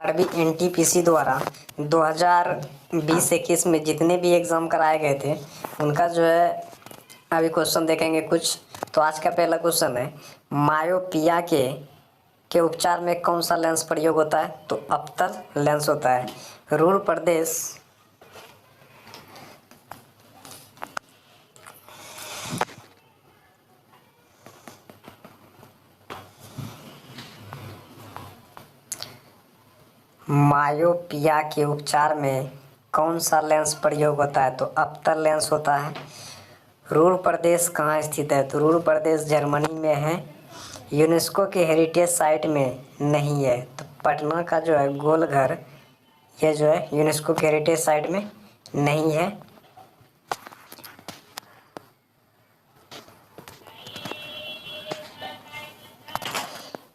अरबी एनटीपीसी द्वारा 2020-21 में जितने भी एग्ज़ाम कराए गए थे उनका जो है अभी क्वेश्चन देखेंगे कुछ। तो आज का पहला क्वेश्चन है, मायोपिया के उपचार में कौन सा लेंस प्रयोग होता है? तो अवतल लेंस होता है। रूर प्रदेश मायोपिया के उपचार में कौन सा लेंस प्रयोग होता है? तो अवतल लेंस होता है। रूर प्रदेश कहाँ स्थित है? तो रूर प्रदेश जर्मनी में है। यूनेस्को के हेरिटेज साइट में नहीं है। तो पटना का जो है गोलघर, यह जो है यूनेस्को के हेरिटेज साइट में नहीं है।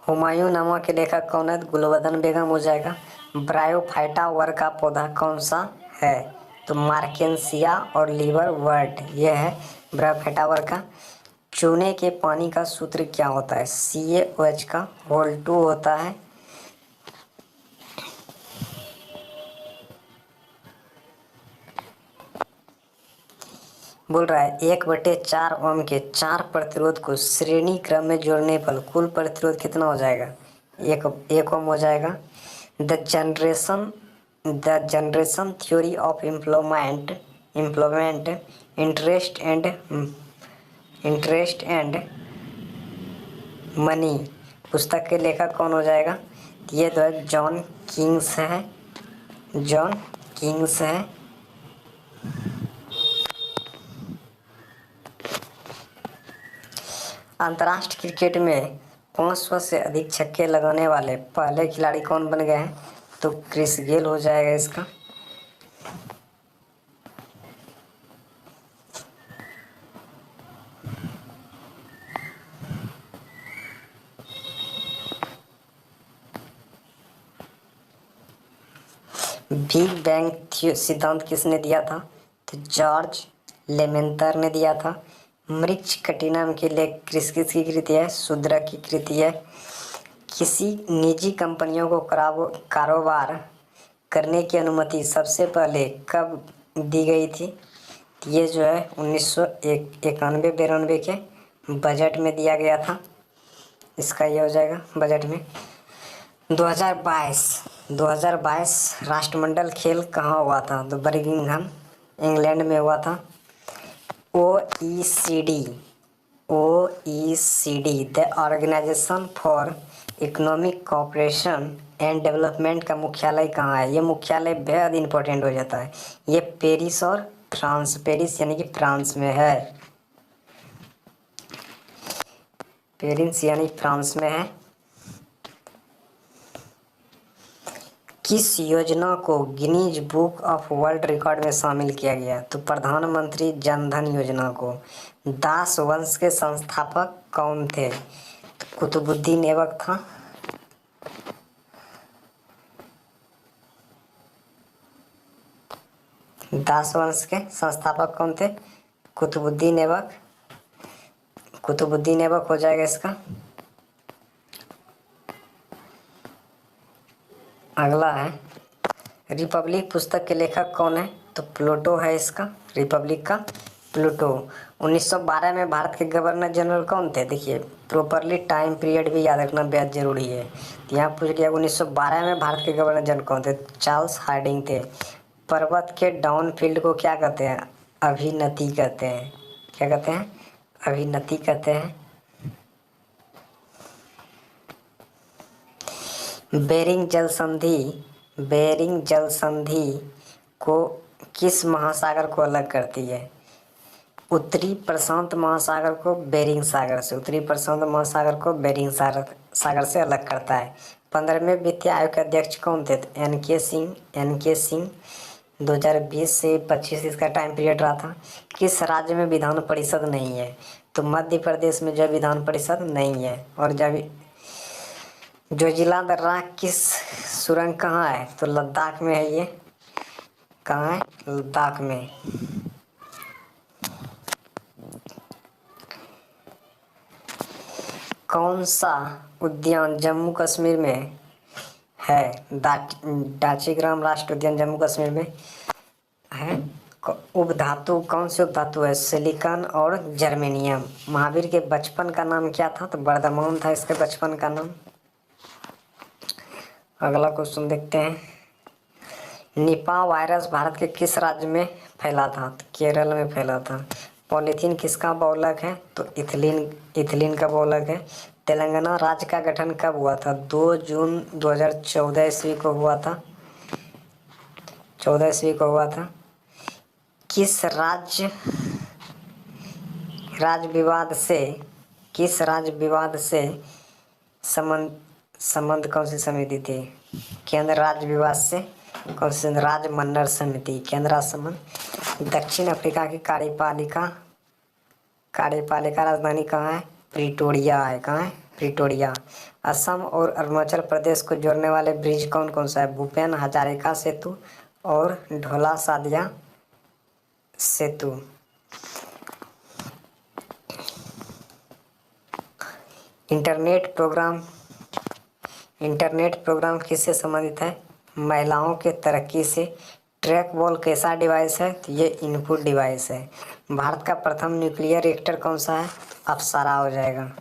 हुमायूं नामा के लेखक कौन है? गुलबदन बेगम हो जाएगा। ब्रायोफाइटा वर्ग का पौधा कौन सा है? तो मार्केंसिया और लीवर वर्ट, यह है ब्रायोफाइटा वर्ग का। चूने के पानी का सूत्र क्या होता है? CaOH का होल 2 होता है। बोल रहा है 1/4 ओम के 4 प्रतिरोध को श्रेणी क्रम में जोड़ने पर कुल प्रतिरोध कितना हो जाएगा? एक ओम हो जाएगा। The generation theory of employment interest and money पुस्तक के लेखक कौन हो जाएगा? ये तो है जॉन किंग्स है। जॉन किंग्स है। अंतर्राष्ट्रीय क्रिकेट में 500 से अधिक छक्के लगाने वाले पहले खिलाड़ी कौन बन गए हैं? तो क्रिस गेल हो जाएगा इसका। बिग बैंग सिद्धांत किसने दिया था? तो जॉर्ज लेमेंतर ने दिया था। मृक्ष कटिनम के लेख किसकी कृति है? शूद्रक की कृति है। किसी निजी कंपनियों को कारोबार करने की अनुमति सबसे पहले कब दी गई थी? ये जो है 1991-92 के बजट में दिया गया था। इसका ये हो जाएगा बजट में। 2022 राष्ट्रमंडल खेल कहाँ हुआ था? तो बर्मिंघम इंग्लैंड में हुआ था। OECD the organisation for economic cooperation and development का मुख्यालय कहाँ है? ये मुख्यालय बेहद इंपॉर्टेंट हो जाता है। ये पेरिस और पेरिस यानी कि फ्रांस में है। पेरिस यानी फ्रांस में है। किस योजना को Guinness book of world record में शामिल किया गया? तो प्रधानमंत्री जन धन योजना को। दास वंश के संस्थापक कौन थे? तो कुतुबुद्दीन ऐबक था। दास वंश के संस्थापक कौन थे? कुतुबुद्दीन ऐबक। कुतुबुद्दीन ऐबक हो जाएगा इसका। अगला है, रिपब्लिक पुस्तक के लेखक कौन है? तो प्लूटो है इसका, रिपब्लिक का प्लूटो। 1912 में भारत के गवर्नर जनरल कौन थे? देखिए प्रॉपरली टाइम पीरियड भी याद रखना बेहद जरूरी है। तो यहाँ पूछ लिया 1912 में भारत के गवर्नर जनरल कौन थे? चार्ल्स हार्डिंग थे। पर्वत के डाउन फील्ड को क्या कहते हैं? अभिनति कहते हैं। क्या कहते हैं? अभिनति कहते हैं। बेरिंग जल संधि को किस महासागर को अलग करती है? उत्तरी प्रशांत महासागर को बेरिंग सागर से, उत्तरी प्रशांत महासागर को बेरिंग सागर से अलग करता है। 15वें वित्तीय आयोग के अध्यक्ष कौन थे? एन के सिंह 2020 से 25 इसका टाइम पीरियड रहा था। किस राज्य में विधान परिषद नहीं है? तो मध्य प्रदेश में जो विधान परिषद नहीं है। और जब जोजिला दर्रा किस सुरंग कहाँ है? तो लद्दाख में है। ये कहाँ है? लद्दाख में। कौन सा उद्यान जम्मू कश्मीर में है। डाचीग्राम राष्ट्रीय उद्यान जम्मू कश्मीर में है। उपधातु कौन से उपधातु है? सिलिकॉन और जर्मेनियम। महावीर के बचपन का नाम क्या था? तो वर्धमान था इसके बचपन का नाम। अगला क्वेश्चन देखते हैं। निपा वायरस भारत के किस राज्य में फैला था? तो केरल में फैला था। पॉलीथीन किसका बहुलक है? तो इथिलीन का बहुलक है। तेलंगाना राज्य का गठन कब हुआ था? 2 जून 2014 ईस्वी को हुआ था। 14 ईस्वी को हुआ था। किस राज्य विवाद से संबंध कौन सी समिति थी? केंद्र राज्य विवाद से कौन सी? राज्य मन्नर समिति, केंद्र राज्य संबंध। दक्षिण अफ्रीका की कार्यपालिका राजधानी कहाँ है? प्रिटोरिया है। कहाँ है? प्रिटोरिया। असम और अरुणाचल प्रदेश को जोड़ने वाले ब्रिज कौन कौन सा है? भूपेन हजारिका सेतु और ढोला सादिया सेतु। इंटरनेट प्रोग्राम किससे संबंधित है? महिलाओं के तरक्की से। ट्रैक बॉल कैसा डिवाइस है? तो ये इनपुट डिवाइस है। भारत का प्रथम न्यूक्लियर रिएक्टर कौन सा है? अप्सरा हो जाएगा।